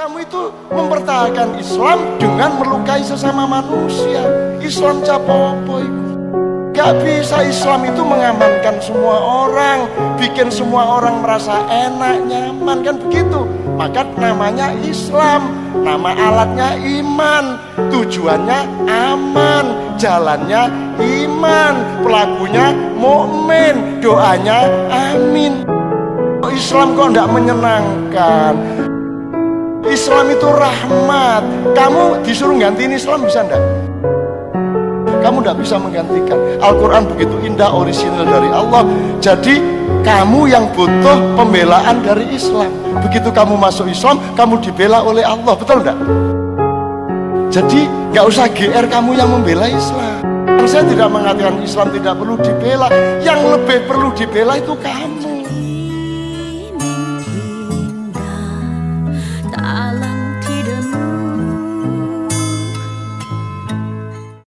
kamu itu mempertahankan Islam dengan melukai sesama manusia. Islam capopo itu gak bisa. Islam itu mengamankan semua orang, bikin semua orang merasa enak, nyaman, kan begitu. Maka namanya Islam, nama alatnya iman, tujuannya aman, jalannya iman, pelakunya mukmin, doanya amin. Islam kok tidak menyenangkan? Islam itu rahmat. Kamu disuruh gantiin Islam bisa enggak? Kamu tidak bisa menggantikan. Al-Quran begitu indah, orisinal dari Allah. Jadi kamu yang butuh pembelaan dari Islam. Begitu kamu masuk Islam, kamu dibela oleh Allah, betul enggak? Jadi nggak usah GR kamu yang membela Islam. Saya tidak mengatakan Islam tidak perlu dibela. Yang lebih perlu dibela itu kamu.